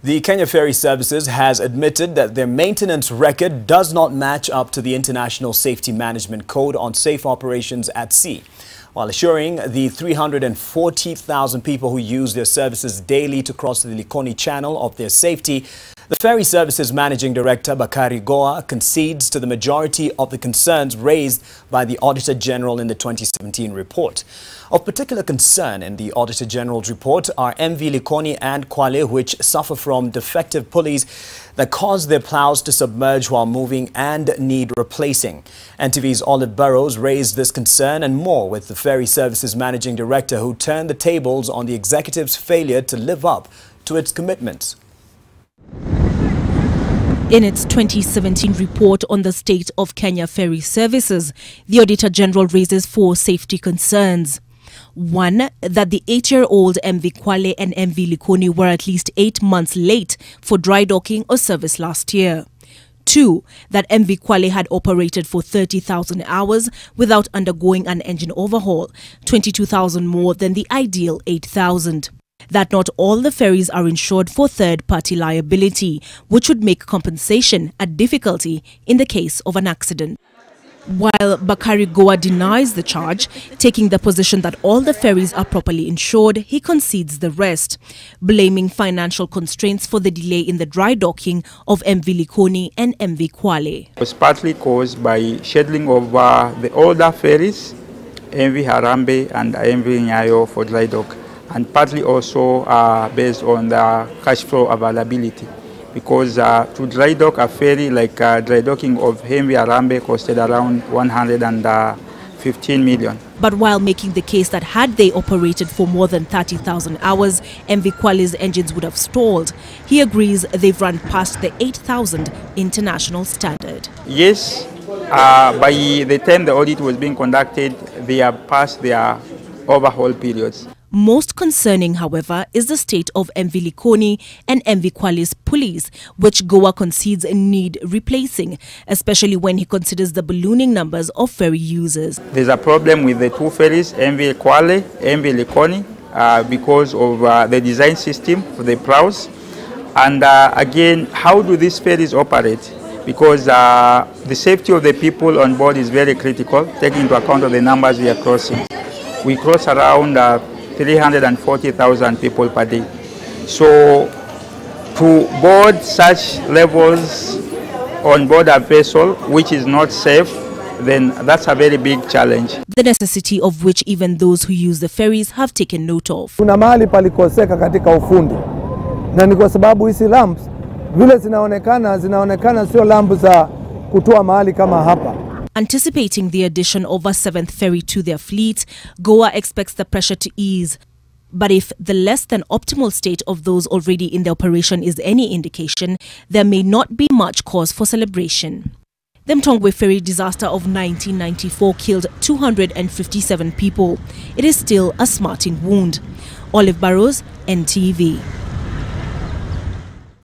The Kenya Ferry Services has admitted that their maintenance record does not match up to the International Safety Management Code on safe operations at sea, while assuring the 340,000 people who use their services daily to cross the Likoni Channel of their safety. The Ferry Services Managing Director, Bakari, Gowa, concedes to the majority of the concerns raised by the Auditor General in the 2017 report. Of particular concern in the Auditor General's report are MV Likoni and Kwale, which suffer from defective pulleys that cause their plows to submerge while moving and need replacing. NTV's Olive Burrows raised this concern and more with the Ferry Services Managing Director, who turned the tables on the executive's failure to live up to its commitments. In its 2017 report on the state of Kenya Ferry Services, the Auditor General raises 4 safety concerns. 1. That the 8-year-old MV Kwale and MV Likoni were at least 8 months late for dry docking or service last year. 2. That MV Kwale had operated for 30,000 hours without undergoing an engine overhaul, 22,000 more than the ideal 8,000. That not all the ferries are insured for third-party liability, which would make compensation a difficulty in the case of an accident. While Bakari Gowa denies the charge, taking the position that all the ferries are properly insured, he concedes the rest, blaming financial constraints for the delay in the dry docking of MV Likoni and MV Kwale. It was partly caused by scheduling of the older ferries, MV Harambe and MV Nyayo, for dry dock, and partly also based on the cash flow availability. Because to dry dock a ferry like dry docking of MV Harambe costed around 115 million. But while making the case that had they operated for more than 30,000 hours, MV Kwale's engines would have stalled, he agrees they've run past the 8,000 international standard. Yes, by the time the audit was being conducted, they have passed their overhaul periods. Most concerning, however, is the state of MV Likoni and MV Kwale's pulleys, which Gowa concedes need replacing, especially when he considers the ballooning numbers of ferry users. There's a problem with the 2 ferries, MV Kwale, MV Likoni, because of the design system for the plows. And again, how do these ferries operate? Because the safety of the people on board is very critical, taking into account of the numbers we are crossing. We cross around 340,000 people per day. So to board such levels on board a vessel which is not safe, then that's a very big challenge. The necessity of which even those who use the ferries have taken note of. Kuna mahali palikoseka katika ufundi. Na ni kwa sababu hizi lamps vile zinaonekana sio lampu za kutoa mahali kama hapa. Anticipating the addition of a 7th ferry to their fleet, Gowa expects the pressure to ease. But if the less than optimal state of those already in the operation is any indication, there may not be much cause for celebration. The Mtongwe ferry disaster of 1994 killed 257 people. It is still a smarting wound. Olive Burrows, NTV.